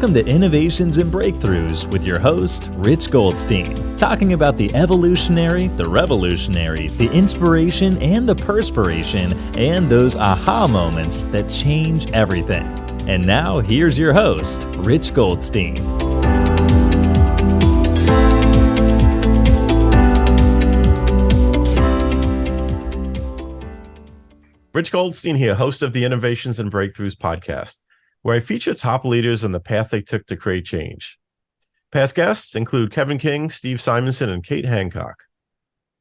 Welcome to Innovations and Breakthroughs with your host, Rich Goldstein, talking about the evolutionary, the revolutionary, the inspiration and the perspiration, and those aha moments that change everything. And now here's your host, Rich Goldstein. Rich Goldstein here, host of the Innovations and Breakthroughs podcast, where I feature top leaders and the path they took to create change. Past guests include Kevin King, Steve Simonson, and Kate Hancock.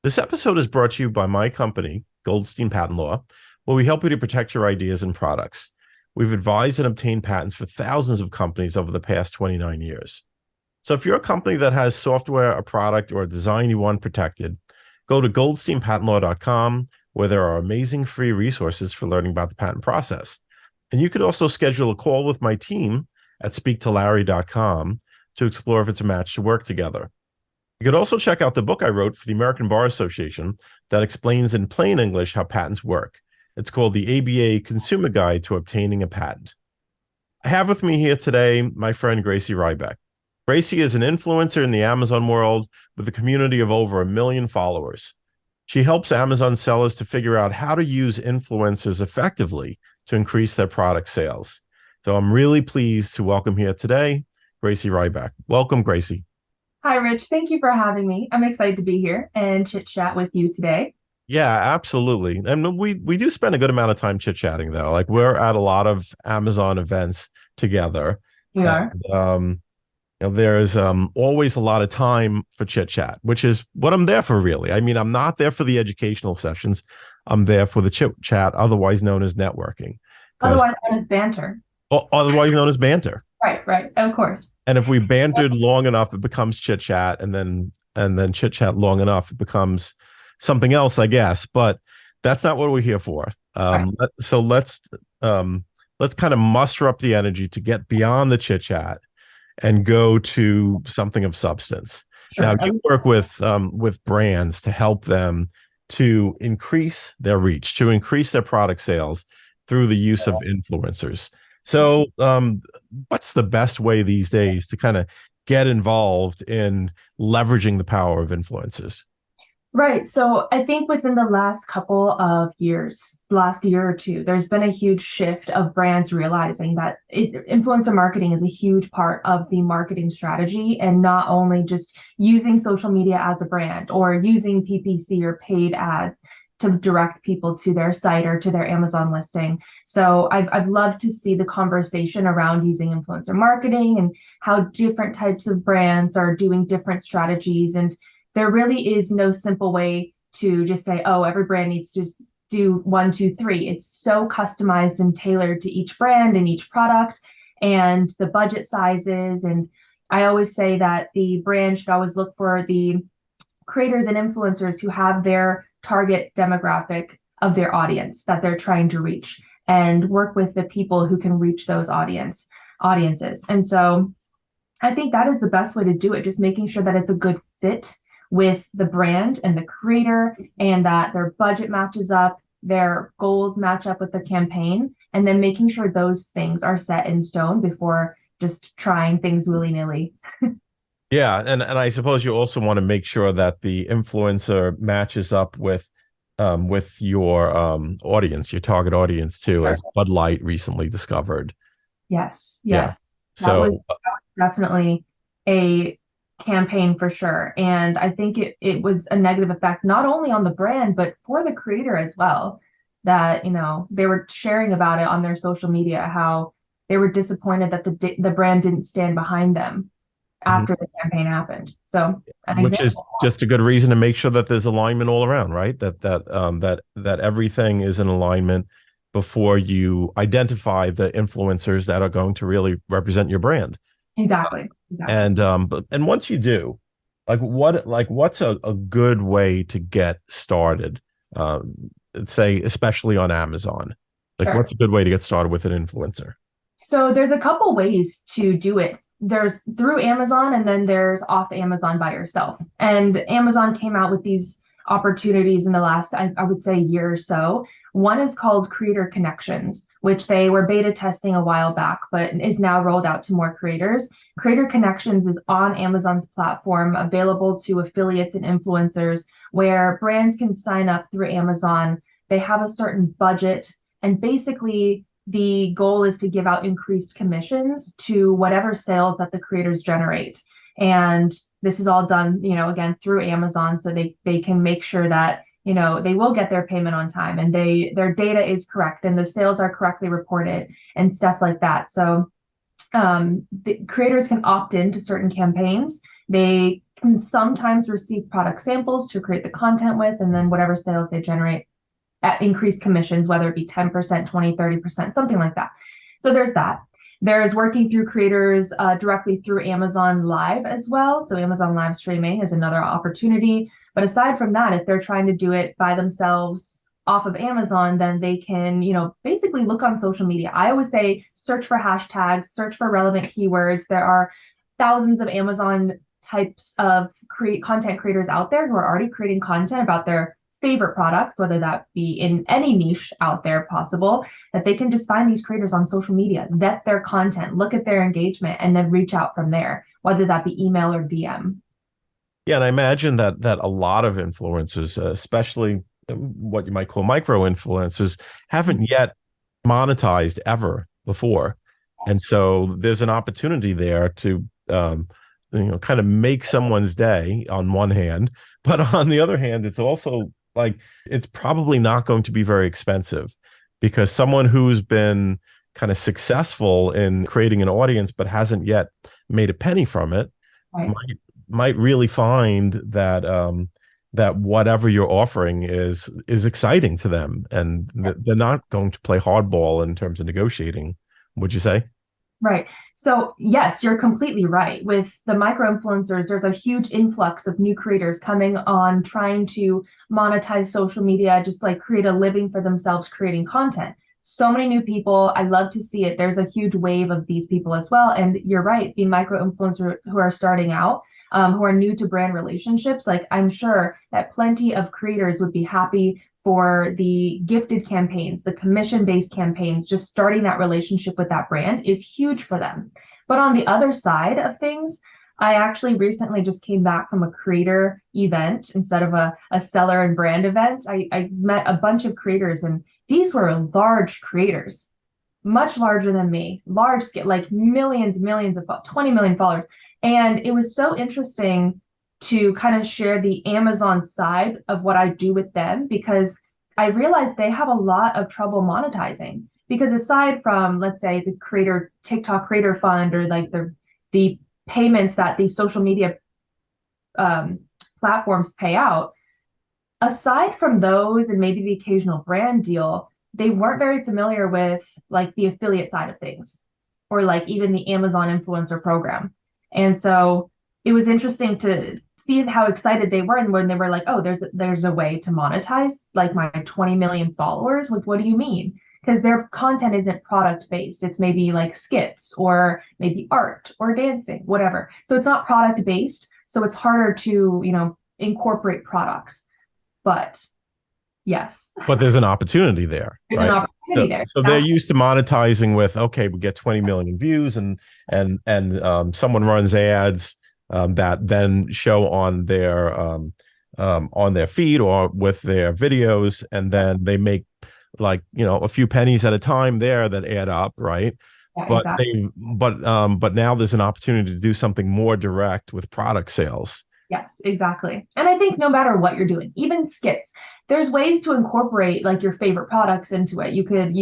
This episode is brought to you by my company, Goldstein Patent Law, where we help you to protect your ideas and products. We've advised and obtained patents for thousands of companies over the past 29 years. So if you're a company that has software, a product, or a design you want protected, go to goldsteinpatentlaw.com, where there are amazing free resources for learning about the patent process. And you could also schedule a call with my team at speaktolarry.com to explore if it's a match to work together. You could also check out the book I wrote for the American Bar Association that explains in plain English how patents work. It's called the ABA Consumer Guide to Obtaining a Patent. I have with me here today my friend Gracey Ryback. Gracey is an influencer in the Amazon world with a community of over 1 million followers. She helps Amazon sellers to figure out how to use influencers effectively to increase their product sales. So I'm really pleased to welcome here today, Gracey Ryback. Welcome, Gracey. Hi, Rich. Thank you for having me. I'm excited to be here and chit chat with you today. Yeah, absolutely. And we do spend a good amount of time chit-chatting, though. Like, we're at a lot of Amazon events together. We are. There's always a lot of time for chit chat, which is what I'm there for, really. I mean, I'm not there for the educational sessions. I'm there for the chit chat, otherwise known as networking. Otherwise known as banter. Otherwise known as banter. Right. Of course. And if we bantered long enough, it becomes chit chat, and then chit chat long enough, it becomes something else, I guess. But that's not what we're here for. Right. So let's kind of muster up the energy to get beyond the chit chat and go to something of substance. Sure. Now, you work with brands to help them to increase their reach, to increase their product sales through the use of influencers. So what's the best way these days to kind of get involved in leveraging the power of influencers? Right. So I think within the last couple of years, last year or two, there's been a huge shift of brands realizing that influencer marketing is a huge part of the marketing strategy, and not only just using social media as a brand or using PPC or paid ads to direct people to their site or to their Amazon listing. So I've loved to see the conversation around using influencer marketing and how different types of brands are doing different strategies. And there really is no simple way to just say, oh, every brand needs to just do 1, 2, 3. It's so customized and tailored to each brand and each product and the budget sizes. And I always say that the brand should always look for the creators and influencers who have their target demographic of their audience that they're trying to reach, and work with the people who can reach those audiences. And so I think that is the best way to do it, just making sure that it's a good fit with the brand and the creator, and that their budget matches up, their goals match up with the campaign, and then making sure those things are set in stone before just trying things willy-nilly. Yeah, and I suppose you also want to make sure that the influencer matches up with your audience, your target audience too, sure. As Bud Light recently discovered. Yes. Yeah. That was definitely a campaign for sure. And I think it was a negative effect, not only on the brand, but for the creator as well, that, they were sharing about it on their social media, how they were disappointed that the brand didn't stand behind them after the campaign happened. So, which is just a good reason to make sure that there's alignment all around, right? That everything is in alignment before you identify the influencers that are going to really represent your brand. Exactly. And once you do, what's a good way to get started? Say, especially on Amazon, Sure. What's a good way to get started with an influencer? So there's a couple ways to do it. There's through Amazon, and then there's off Amazon by yourself. And Amazon came out with these opportunities in the last, I would say, year or so. One is called Creator Connections, which they were beta testing a while back, but is now rolled out to more creators. Creator Connections is on Amazon's platform, available to affiliates and influencers, where brands can sign up through Amazon. They have a certain budget, and basically the goal is to give out increased commissions to whatever sales that the creators generate. And this is all done, again, through Amazon, so they can make sure that, they will get their payment on time, and their data is correct and the sales are correctly reported and stuff like that. So the creators can opt in to certain campaigns. They can sometimes receive product samples to create the content with, and then whatever sales they generate at increased commissions, whether it be 10%, 20, 30%, something like that. So there's that. There's working through creators directly through Amazon Live as well. So Amazon Live streaming is another opportunity. But aside from that, if they're trying to do it by themselves off of Amazon, then they can, basically look on social media. I always say search for hashtags, search for relevant keywords. There are thousands of Amazon types of content creators out there who are already creating content about their favorite products, whether that be in any niche out there possible, that they can just find these creators on social media, vet their content, look at their engagement, and then reach out from there, whether that be email or DM. Yeah, and I imagine that a lot of influencers, especially what you might call micro influencers, haven't yet monetized ever before. And so there's an opportunity there to kind of make someone's day on one hand, but on the other hand, it's also like, it's probably not going to be very expensive, because someone who's been kind of successful in creating an audience but hasn't yet made a penny from it, right, might really find that that whatever you're offering is exciting to them, and they're not going to play hardball in terms of negotiating. Would you say? Right. So yes, you're completely right. With the micro influencers, there's a huge influx of new creators coming on, trying to monetize social media, just like create a living for themselves, creating content. So many new people. I love to see it. There's a huge wave of these people as well. And you're right, the micro influencers who are starting out, who are new to brand relationships, like I'm sure that plenty of creators would be happy for the gifted campaigns, the commission-based campaigns. Just starting that relationship with that brand is huge for them. But on the other side of things, I actually recently just came back from a creator event instead of a seller and brand event. I met a bunch of creators, and these were large creators, much larger than me, large scale, like millions of 20 million followers. And it was so interesting to kind of share the Amazon side of what I do with them, because I realized they have a lot of trouble monetizing. Because aside from, let's say, the TikTok creator fund, or like the payments that these social media platforms pay out, aside from those and maybe the occasional brand deal, they weren't very familiar with like the affiliate side of things, or like even the Amazon influencer program. And so it was interesting to see how excited they were, and when they were like, oh, there's a way to monetize like my 20 million followers. Like, what do you mean? Because their content isn't product based. It's maybe like skits, or maybe art or dancing, whatever. So it's not product based. So it's harder to, incorporate products. But yes. But there's an opportunity there. There's right? an opportunity there. So they're used to monetizing with, okay, we get 20 million views, and someone runs ads that then show on their feed or with their videos, and then they make like a few pennies at a time there that add up, right? Yeah, But exactly. but now there's an opportunity to do something more direct with product sales. Yes, exactly. And I think no matter what you're doing, even skits, there's ways to incorporate like your favorite products into it. You could,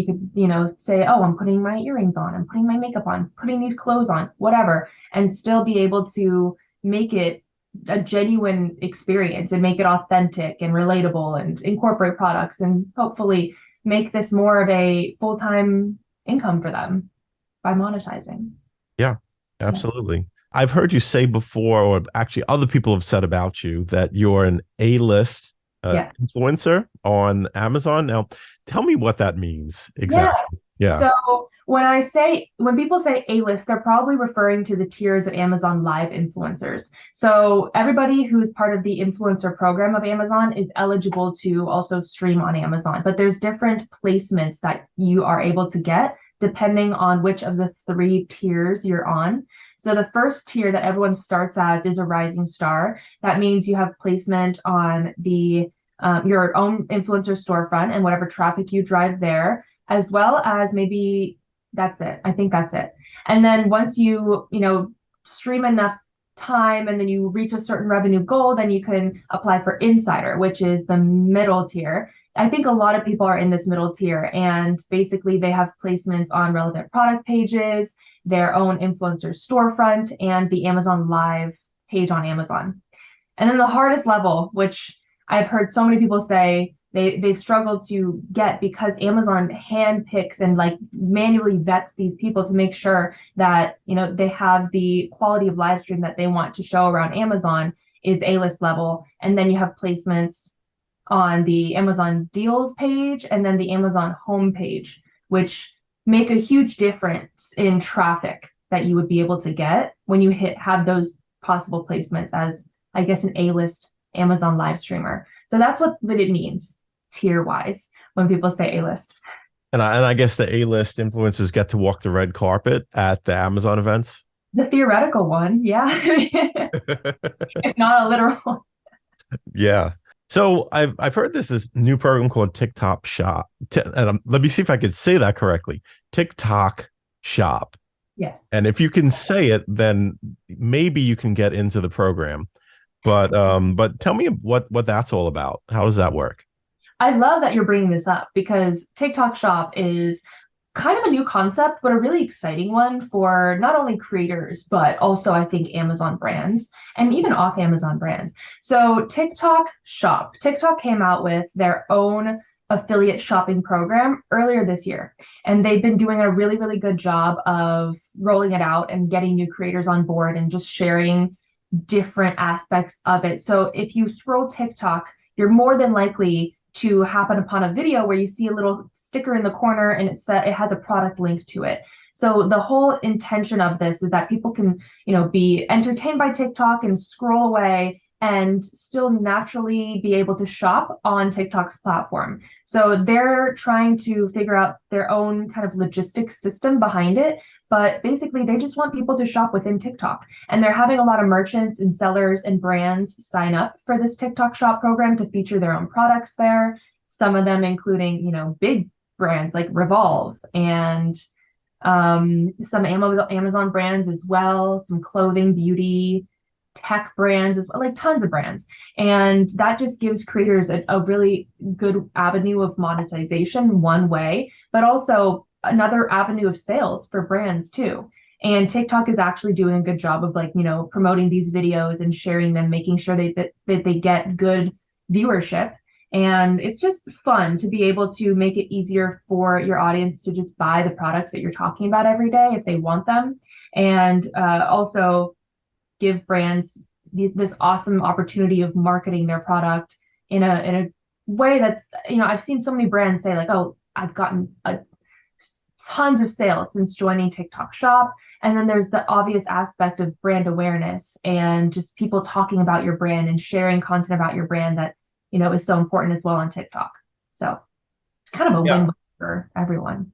say, oh, I'm putting my earrings on, I'm putting my makeup on, putting these clothes on, whatever, and still be able to make it a genuine experience and make it authentic and relatable, and incorporate products, and hopefully make this more of a full-time income for them by monetizing. Yeah, absolutely. Yeah. I've heard you say before, or actually other people have said about you, that you're an A-list influencer on Amazon. Now, tell me what that means exactly. Yeah. So When people say A-list, they're probably referring to the tiers of Amazon Live influencers. So everybody who is part of the influencer program of Amazon is eligible to also stream on Amazon, but there's different placements that you are able to get depending on which of the 3 tiers you're on. So the first tier that everyone starts as is a rising star. That means you have placement on the your own influencer storefront and whatever traffic you drive there, as well as maybe that's it. I think that's it. And then once you stream enough time and then you reach a certain revenue goal, then you can apply for Insider, which is the middle tier. I think a lot of people are in this middle tier, and basically they have placements on relevant product pages, their own influencer storefront, and the Amazon Live page on Amazon. And then the hardest level, which I've heard so many people say they've struggled to get because Amazon handpicks and like manually vets these people to make sure that they have the quality of live stream that they want to show around Amazon, is A-list level. And then you have placements on the Amazon deals page and then the Amazon home page, which make a huge difference in traffic that you would be able to get when you have those possible placements as, I guess, an A-list Amazon live streamer. So that's what it means tier wise when people say A-list. And I guess the A-list influencers get to walk the red carpet at the Amazon events. The theoretical one, yeah. If not a literal. Yeah. So I've heard this new program called TikTok Shop. Let me see if I can say that correctly. TikTok Shop. Yes. And if you can say it, then maybe you can get into the program. But tell me what that's all about. How does that work? I love that you're bringing this up because TikTok Shop is kind of a new concept, but a really exciting one for not only creators, but also I think Amazon brands and even off Amazon brands. So TikTok Shop, TikTok came out with their own affiliate shopping program earlier this year. And they've been doing a really, really good job of rolling it out and getting new creators on board and just sharing different aspects of it. So if you scroll TikTok, you're more than likely to happen upon a video where you see a little sticker in the corner and it has a product link to it. So the whole intention of this is that people can, be entertained by TikTok and scroll away and still naturally be able to shop on TikTok's platform. So they're trying to figure out their own kind of logistics system behind it. But basically, they just want people to shop within TikTok. And they're having a lot of merchants and sellers and brands sign up for this TikTok Shop program to feature their own products there. Some of them including, big brands like Revolve and some Amazon brands as well, some clothing, beauty, tech brands as well, like tons of brands. And that just gives creators a really good avenue of monetization one way, but also another avenue of sales for brands too. And TikTok is actually doing a good job of promoting these videos and sharing them, making sure that they get good viewership. And it's just fun to be able to make it easier for your audience to just buy the products that you're talking about every day if they want them. And also give brands this awesome opportunity of marketing their product in a way that's, I've seen so many brands say like, oh, I've gotten tons of sales since joining TikTok Shop. And then there's the obvious aspect of brand awareness and just people talking about your brand and sharing content about your brand that, is so important as well on TikTok. So it's kind of a win for everyone.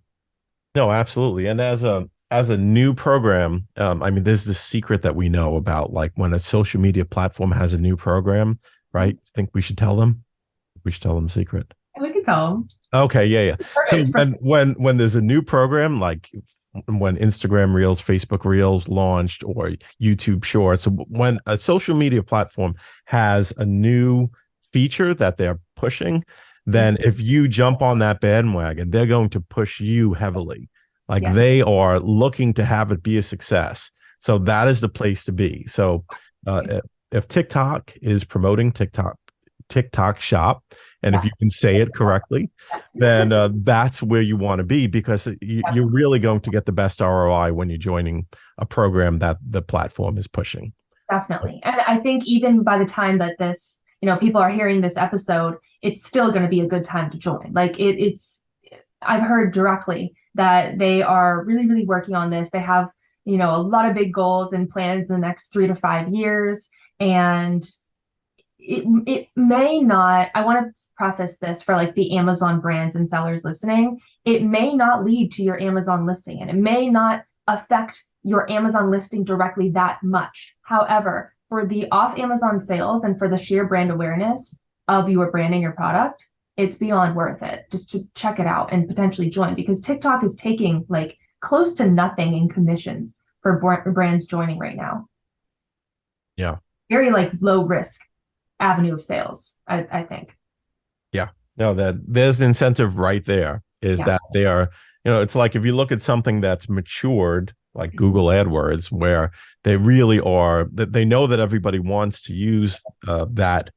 No, absolutely. And as a new program, there's this secret that we know about, like when a social media platform has a new program, right? Think we should tell them? We should tell them a secret. We can tell them. Okay, yeah. So when there's a new program, like when Instagram Reels, Facebook Reels launched, or YouTube Shorts, so when a social media platform has a new feature that they're pushing, then if you jump on that bandwagon, they're going to push you heavily. Like they are looking to have it be a success. So that is the place to be. So if TikTok is promoting TikTok Shop, and if you can say it correctly, then that's where you want to be, because you're really going to get the best ROI when you're joining a program that the platform is pushing. Definitely. And I think even by the time that this, people are hearing this episode, it's still going to be a good time to join. Like it's I've heard directly that they are really, really working on this. They have, a lot of big goals and plans in the next 3 to 5 years. And it may not, I want to preface this for like the Amazon brands and sellers listening. It may not lead to your Amazon listing, and it may not affect your Amazon listing directly that much. However, for the off Amazon sales and for the sheer brand awareness of your brand and your product, it's beyond worth it just to check it out and potentially join, because TikTok is taking like close to nothing in commissions for brands joining right now. Yeah. Very like low risk avenue of sales, I think. Yeah. No, that there's the incentive right there, is that they are, it's like if you look at something that's matured, like Google AdWords, where they really are, that they know that everybody wants to use that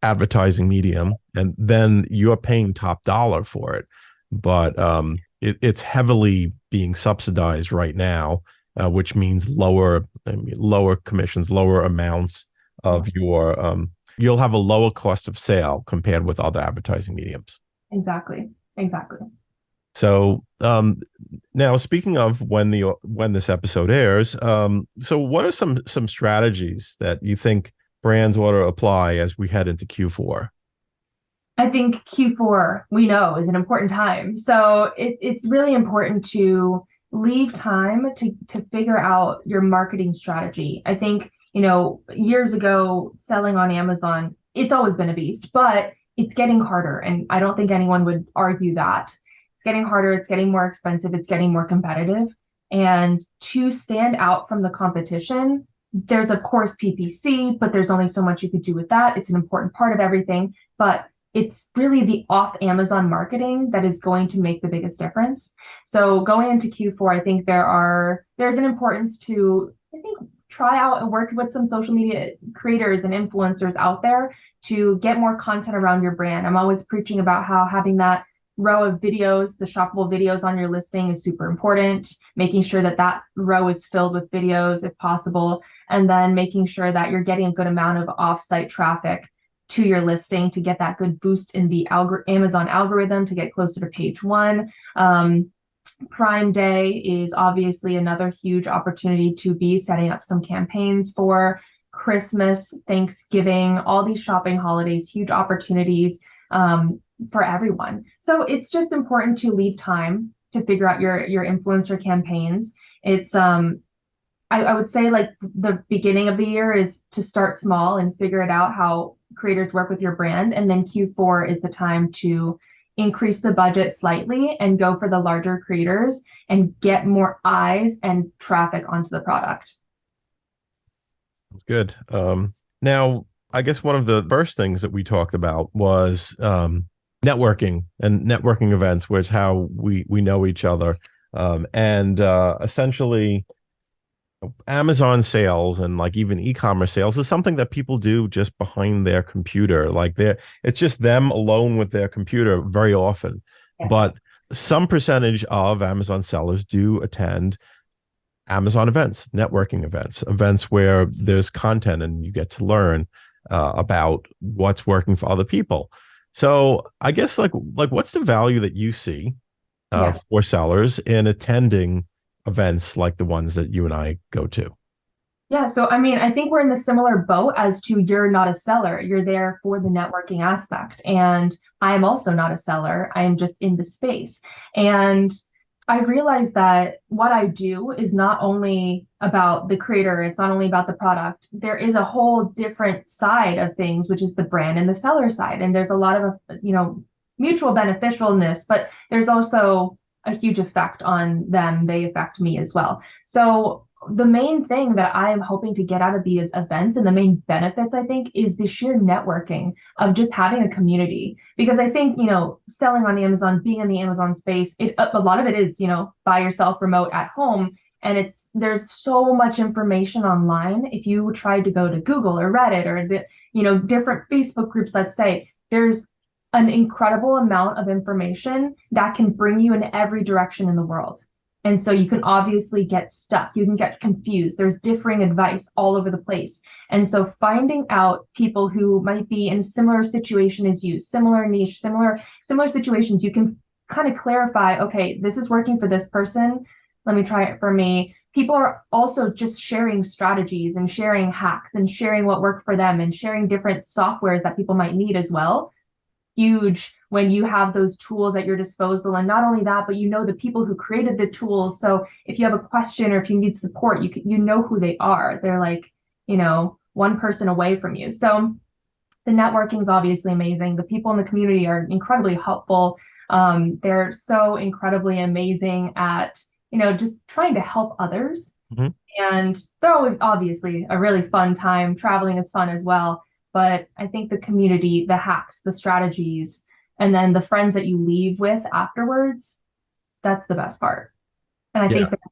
advertising medium, and then you're paying top dollar for it. But it's heavily being subsidized right now, which means lower commissions, lower amounts of your, you'll have a lower cost of sale compared with other advertising mediums. Exactly. So now, speaking of when this episode airs, so what are some strategies that you think brands ought to apply as we head into Q4? I think Q4, we know, is an important time. So it's really important to leave time to figure out your marketing strategy. I think, years ago, selling on Amazon, it's always been a beast, but it's getting harder. And I don't think anyone would argue that. It's getting harder, it's getting more expensive, it's getting more competitive. And to stand out from the competition, there's of course PPC, but there's only so much you could do with that. It's an important part of everything, but it's really the off Amazon marketing that is going to make the biggest difference. So going into Q4, I think there's an importance to, try out and work with some social media creators and influencers out there to get more content around your brand. I'm always preaching about how having that row of videos, the shoppable videos on your listing, is super important, making sure that row is filled with videos if possible, and then making sure that you're getting a good amount of off-site traffic to your listing to get that good boost in the Amazon algorithm to get closer to page one. Prime Day is obviously another huge opportunity to be setting up some campaigns for Christmas, Thanksgiving, all these shopping holidays, huge opportunities for everyone. So it's just important to leave time to figure out your influencer campaigns. It's I would say like the beginning of the year is to start small and figure it out how creators work with your brand. And then Q4 is the time to increase the budget slightly and go for the larger creators and get more eyes and traffic onto the product. That's good. Now, I guess one of the first things that we talked about was networking and networking events, which is how we know each other. And essentially, Amazon sales and like even e-commerce sales is something that people do just behind their computer. Like it's just them alone with their computer very often. Yes. But some percentage of Amazon sellers do attend Amazon events, networking events where there's content and you get to learn about what's working for other people. So I guess like what's the value that you see for sellers in attending events like the ones that you and I go to? Yeah, so I think we're in the similar boat as to you're not a seller. You're there for the networking aspect. And I am also not a seller. I am just in the space. And I realize that what I do is not only about the creator, it's not only about the product. There is a whole different side of things, which is the brand and the seller side. And there's a lot of, mutual beneficialness, but there's also a huge effect on them. They affect me as well. So the main thing that I am hoping to get out of these events and the main benefits, I think, is the sheer networking of just having a community. Because I think, selling on Amazon, being in the Amazon space, a lot of it is, by yourself, remote at home. And there's so much information online. If you tried to go to Google or Reddit or, different Facebook groups, let's say, there's an incredible amount of information that can bring you in every direction in the world. And so you can obviously get stuck. You can get confused. There's differing advice all over the place. And so finding out people who might be in a similar situation as you, similar niche, similar situations, you can kind of clarify, okay, this is working for this person. Let me try it for me. People are also just sharing strategies and sharing hacks and sharing what worked for them and sharing different softwares that people might need as well. Huge when you have those tools at your disposal. And not only that, but you know the people who created the tools. So if you have a question or if you need support, you know who they are. They're like, one person away from you. So the networking is obviously amazing. The people in the community are incredibly helpful. They're so incredibly amazing at, just trying to help others. Mhm. And they're always obviously a really fun time. Traveling is fun as well. But I think the community, the hacks, the strategies, and then the friends that you leave with afterwards, that's the best part. And I think that's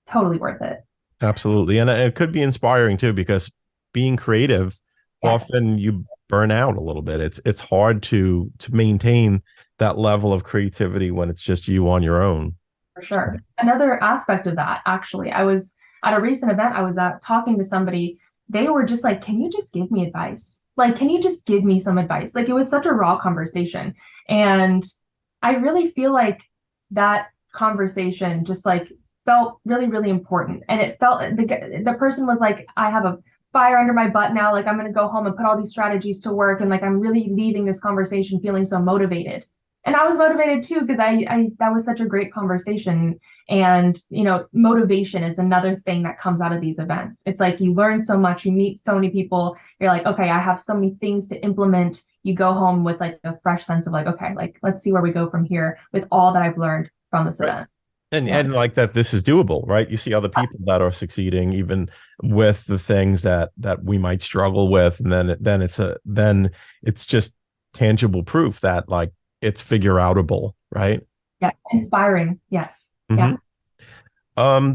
totally worth it. Absolutely. And it could be inspiring too, because being creative, often you burn out a little bit. It's hard to maintain that level of creativity when it's just you on your own. For sure. Another aspect of that, actually, I was at a recent event, I was talking to somebody. They were just like, can you just give me advice? Like, can you just give me some advice? Like, it was such a raw conversation. And I really feel like that conversation just like felt really, really important. And it felt, the person was like, I have a fire under my butt now. Like, I'm going to go home and put all these strategies to work. And like, I'm really leaving this conversation feeling so motivated. And I was motivated too, because I that was such a great conversation. And, motivation is another thing that comes out of these events. It's like you learn so much, you meet so many people. You're like, okay, I have so many things to implement. You go home with like a fresh sense of like, okay, like, let's see where we go from here with all that I've learned from this event. And like that, this is doable, right? You see other people that are succeeding, even with the things that we might struggle with. And then it's just tangible proof that like, it's figure outable, right? Yeah, inspiring. Yes. Mm-hmm. Yeah.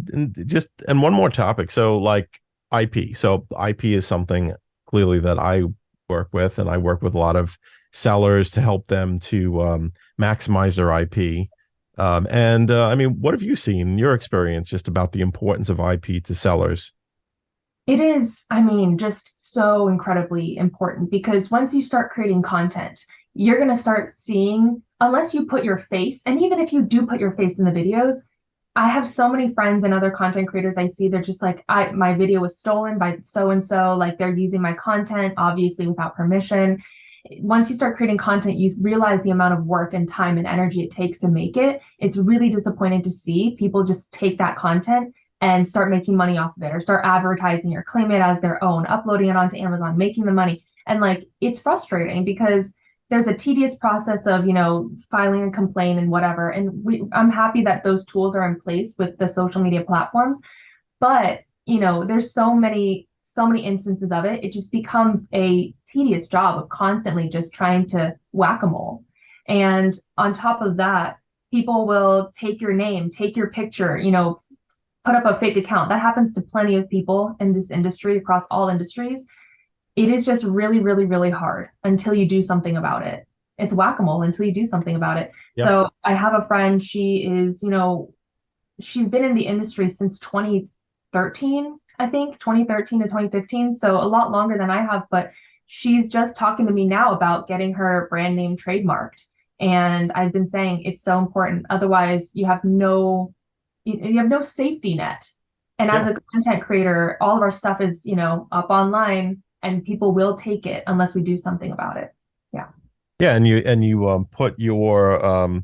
And one more topic. So like IP. So IP is something clearly that I work with, and I work with a lot of sellers to help them to maximize their IP. I mean, what have you seen in your experience just about the importance of IP to sellers? It is, I mean, just so incredibly important, because once you start creating content, you're going to start seeing, unless you put your face, and even if you do put your face in the videos, I have so many friends and other content creators I see, they're just like, my video was stolen by so-and-so, like they're using my content, obviously without permission. Once you start creating content, you realize the amount of work and time and energy it takes to make it. It's really disappointing to see people just take that content and start making money off of it, or start advertising or claim it as their own, uploading it onto Amazon, making the money. And like, it's frustrating because there's a tedious process of, filing a complaint and whatever. And I'm happy that those tools are in place with the social media platforms. But, there's so many instances of it. It just becomes a tedious job of constantly just trying to whack-a-mole. And on top of that, people will take your name, take your picture, put up a fake account. That happens to plenty of people in this industry, across all industries. It is just really, really, really hard until you do something about it. It's whack-a-mole until you do something about it. Yep. So I have a friend, she is, she's been in the industry since 2013, I think, 2013 to 2015. So a lot longer than I have, but she's just talking to me now about getting her brand name trademarked. And I've been saying it's so important. Otherwise, you have no safety net. And as a content creator, all of our stuff is, up online, and people will take it unless we do something about it. Yeah. Yeah. And you put your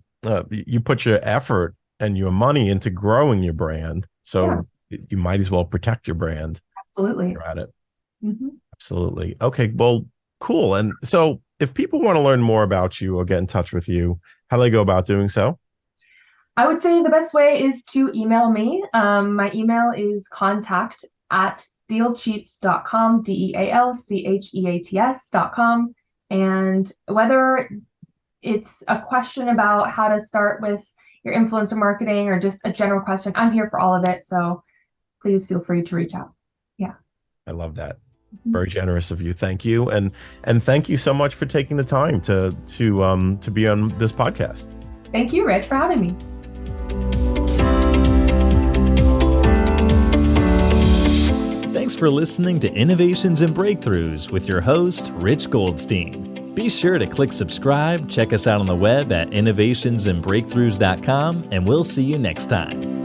effort and your money into growing your brand. So you might as well protect your brand. Absolutely. You're at it. Mm-hmm. Absolutely. Okay. Well, cool. And so if people want to learn more about you or get in touch with you, how do they go about doing so? I would say the best way is to email me. My email is contact@dealcheats.com, DEALCHEATS.com. And whether it's a question about how to start with your influencer marketing or just a general question, I'm here for all of it. So please feel free to reach out. Yeah. I love that. Very generous of you. Thank you. And thank you so much for taking the time to be on this podcast. Thank you, Rich, for having me. Thanks for listening to Innovations and Breakthroughs with your host, Rich Goldstein. Be sure to click subscribe, check us out on the web at innovationsandbreakthroughs.com, and we'll see you next time.